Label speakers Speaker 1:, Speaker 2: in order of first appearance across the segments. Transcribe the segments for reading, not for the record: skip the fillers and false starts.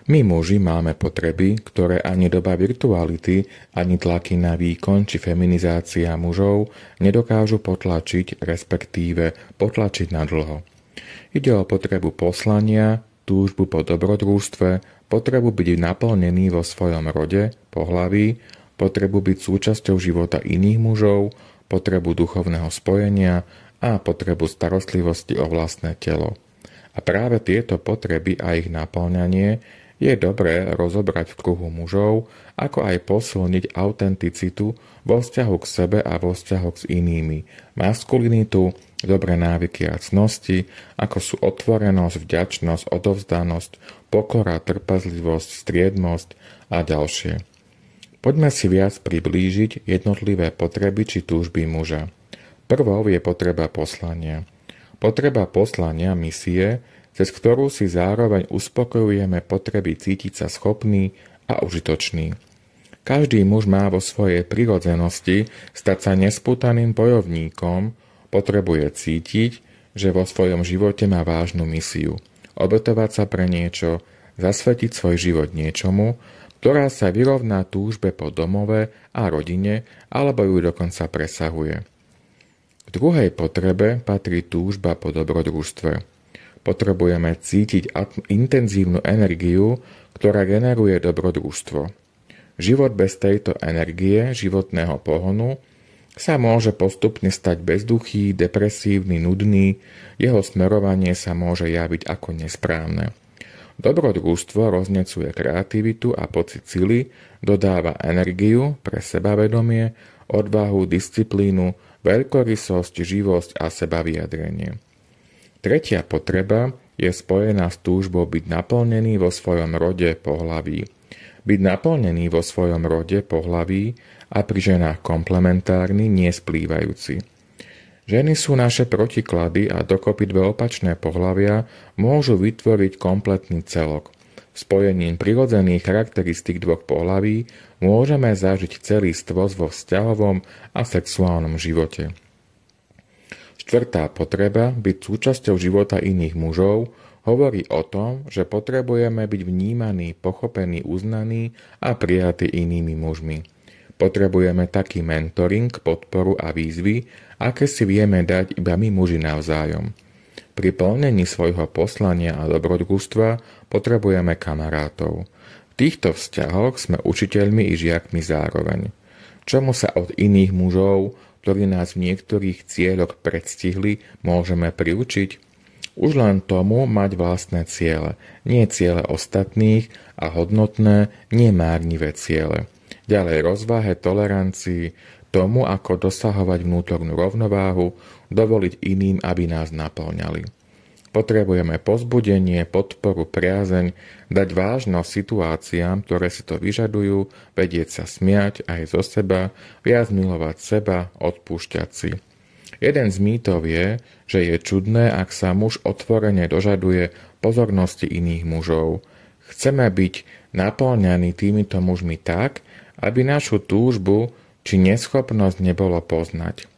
Speaker 1: My muži máme potreby, ktoré ani doba virtuality, ani tlaky na výkon či feminizácia mužov nedokážu potlačiť, respektíve potlačiť nadlho. Ide o potrebu poslania, túžbu po dobrodružstve, potrebu byť naplnený vo svojom rode, pohlaví, potrebu byť súčasťou života iných mužov, potrebu duchovného spojenia a potrebu starostlivosti o vlastné telo. A práve tieto potreby a ich naplňanie je dobré rozobrať v kruhu mužov, ako aj posilniť autenticitu vo vzťahu k sebe a vo vzťahu s inými, maskulinitu, dobré návyky a cnosti, ako sú otvorenosť, vďačnosť, odovzdanosť, pokora, trpezlivosť, striedmosť a ďalšie. Poďme si viac priblížiť jednotlivé potreby či túžby muža. Prvou je potreba poslania. Potreba poslania misie, cez ktorú si zároveň uspokojujeme potreby cítiť sa schopný a užitočný. Každý muž má vo svojej prirodzenosti stať sa nespútaným bojovníkom, potrebuje cítiť, že vo svojom živote má vážnu misiu, obetovať sa pre niečo, zasvetiť svoj život niečomu, ktorá sa vyrovná túžbe po domove a rodine, alebo ju dokonca presahuje. K druhej potrebe patrí túžba po dobrodružstve. Potrebujeme cítiť intenzívnu energiu, ktorá generuje dobrodružstvo. Život bez tejto energie, životného pohonu, sa môže postupne stať bezduchý, depresívny, nudný, jeho smerovanie sa môže javiť ako nesprávne. Dobrodružstvo roznecuje kreativitu a pocit sily, dodáva energiu pre sebavedomie, odvahu, disciplínu, veľkorysosť, živosť a sebavyjadrenie. Tretia potreba je spojená s túžbou byť naplnený vo svojom rode pohlaví. Byť naplnený vo svojom rode pohlaví a pri ženách komplementárny, nie splývajúci. Ženy sú naše protiklady a dokopy dve opačné pohlavia môžu vytvoriť kompletný celok. Spojením prirodzených charakteristík dvoch pohlaví môžeme zažiť celistvosť vo vzťahovom a sexuálnom živote. Štvrtá potreba, byť súčasťou života iných mužov, hovorí o tom, že potrebujeme byť vnímaní, pochopení, uznaní a prijatí inými mužmi. Potrebujeme taký mentoring, podporu a výzvy, aké si vieme dať iba my muži navzájom. Pri plnení svojho poslania a dobrodružstva potrebujeme kamarátov. V týchto vzťahoch sme učiteľmi i žiakmi zároveň. Čomu sa od iných mužov, ktorí nás v niektorých cieľoch predstihli, môžeme priučiť? Už len tomu mať vlastné ciele, nie ciele ostatných a hodnotné, nie márnivé ciele. Ďalej rozvahe, tolerancii, tomu, ako dosahovať vnútornú rovnováhu, dovoliť iným, aby nás naplňali. Potrebujeme povzbudenie, podporu, priazeň, dať vážnosť situáciám, ktoré si to vyžadujú, vedieť sa smiať aj zo seba, viac milovať seba, odpúšťať si. Jeden z mýtov je, že je čudné, ak sa muž otvorene dožaduje pozornosti iných mužov. Chceme byť naplňaní týmito mužmi tak, aby našu túžbu či neschopnosť nebolo poznať.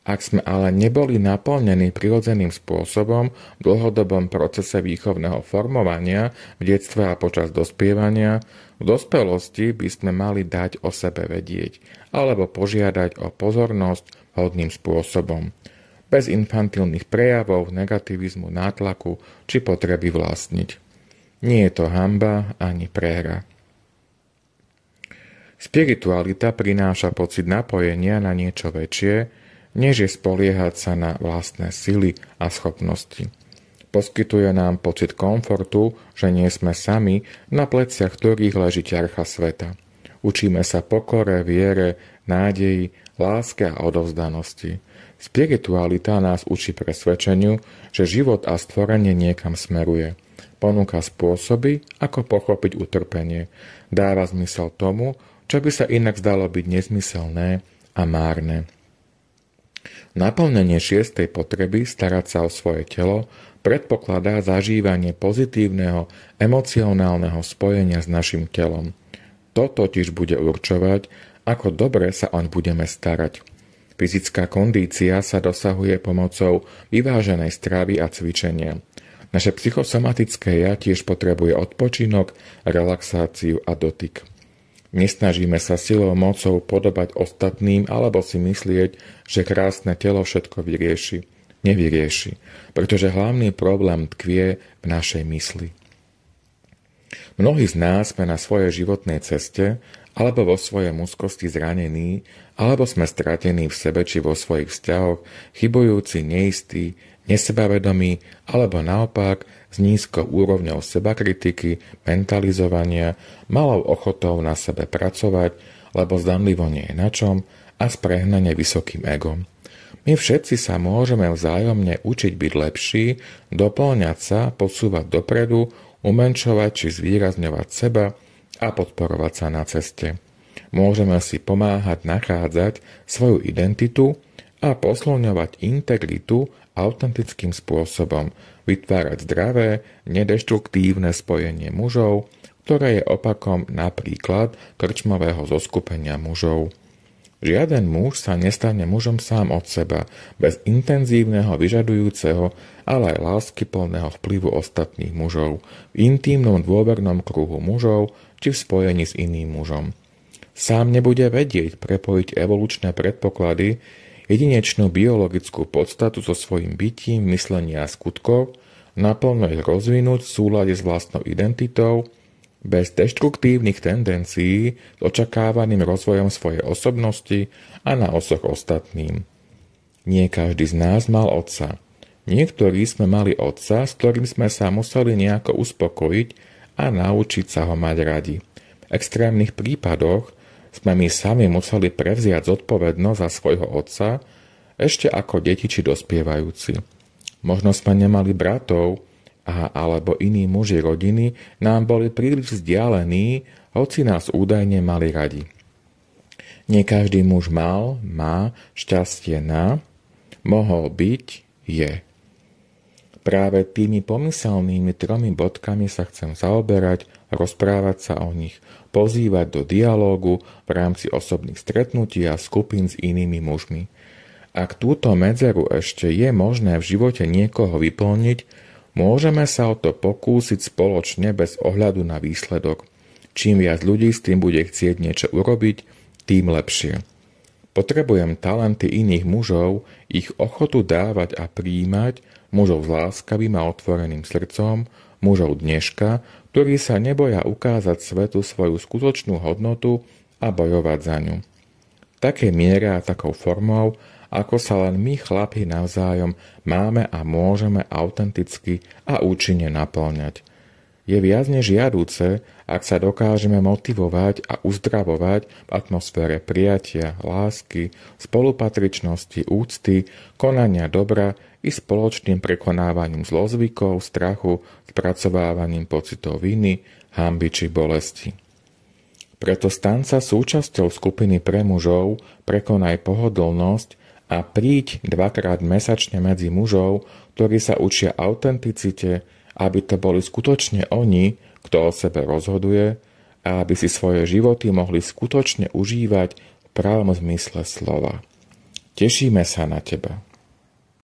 Speaker 1: Ak sme ale neboli naplnení prirodzeným spôsobom v dlhodobom procese výchovného formovania, v detstve a počas dospievania, v dospelosti by sme mali dať o sebe vedieť alebo požiadať o pozornosť vhodným spôsobom, bez infantilných prejavov, negativizmu, nátlaku či potreby vlastniť. Nie je to hanba ani prehra. Spiritualita prináša pocit napojenia na niečo väčšie, než je spoliehať sa na vlastné sily a schopnosti. Poskytuje nám pocit komfortu, že nie sme sami, na pleciach ktorých leží ťarcha sveta. Učíme sa pokore, viere, nádeji, láske a odovzdanosti. Spiritualita nás učí presvedčeniu, že život a stvorenie niekam smeruje. Ponúka spôsoby, ako pochopiť utrpenie. Dáva zmysel tomu, čo by sa inak zdalo byť nezmyselné a márne. Naplnenie šiestej potreby starať sa o svoje telo predpokladá zažívanie pozitívneho emocionálneho spojenia s našim telom. To totiž bude určovať, ako dobre sa oň budeme starať. Fyzická kondícia sa dosahuje pomocou vyváženej stravy a cvičenia. Naše psychosomatické ja tiež potrebuje odpočinok, relaxáciu a dotyk. Nesnažíme sa silou mocou podobať ostatným alebo si myslieť, že krásne telo všetko vyrieši. Nevyrieši, pretože hlavný problém tkvie v našej mysli. Mnohí z nás sme na svojej životnej ceste alebo vo svojej úzkosti zranení, alebo sme stratení v sebe či vo svojich vzťahoch, chybujúci, neistí, nesebavedomí, alebo naopak s nízkou úrovňou sebakritiky, mentalizovania, malou ochotou na sebe pracovať, lebo zdanlivo nie je na čom a s prehnane vysokým egom. My všetci sa môžeme vzájomne učiť byť lepší, doplňať sa, posúvať dopredu, umenšovať či zvýrazňovať seba a podporovať sa na ceste. Môžeme si pomáhať nachádzať svoju identitu a posilňovať integritu autentickým spôsobom, vytvárať zdravé, nedeštruktívne spojenie mužov, ktoré je opakom napríklad krčmového zoskupenia mužov. Žiaden muž sa nestane mužom sám od seba, bez intenzívneho, vyžadujúceho, ale aj láskyplného vplyvu ostatných mužov, v intímnom dôvernom kruhu mužov či v spojení s iným mužom. Sám nebude vedieť prepojiť evolučné predpoklady, jedinečnú biologickú podstatu so svojím bytím, myslenia a skutkov, naplno ich rozvinúť v súlade s vlastnou identitou, bez deštruktívnych tendencií s očakávaným rozvojom svojej osobnosti a na osoch ostatným. Nie každý z nás mal otca. Niektorí sme mali otca, s ktorým sme sa museli nejako uspokojiť a naučiť sa ho mať radi. V extrémnych prípadoch sme my sami museli prevziať zodpovednosť za svojho otca, ešte ako deti či dospievajúci. Možno sme nemali bratov, alebo iní muži rodiny nám boli príliš vzdialení, hoci nás údajne mali radi. Nie každý muž má šťastie mohol byť, je. Práve tými pomyselnými 3 bodkami sa chcem zaoberať, rozprávať sa o nich, pozývať do dialógu v rámci osobných stretnutí a skupín s inými mužmi. Ak túto medzeru ešte je možné v živote niekoho vyplniť, môžeme sa o to pokúsiť spoločne bez ohľadu na výsledok. Čím viac ľudí s tým bude chcieť niečo urobiť, tým lepšie. Potrebujem talenty iných mužov, ich ochotu dávať a prijímať, mužov s láskavým a otvoreným srdcom, mužov dneška, ktorí sa neboja ukázať svetu svoju skutočnú hodnotu a bojovať za ňu. V takej miere a takou formou, ako sa len my chlapi navzájom máme a môžeme autenticky a účinne naplňať. Je viac než žiaduce, ak sa dokážeme motivovať a uzdravovať v atmosfére prijatia, lásky, spolupatričnosti, úcty, konania dobra i spoločným prekonávaním zlozvykov, strachu, spracovávaním pocitov viny, hanby či bolesti. Preto staň sa súčasťou skupiny pre mužov, prekonaj pohodlnosť a príď 2-krát mesačne medzi mužov, ktorí sa učia autenticite, aby to boli skutočne oni, kto o sebe rozhoduje a aby si svoje životy mohli skutočne užívať v pravom zmysle slova. Tešíme sa na teba.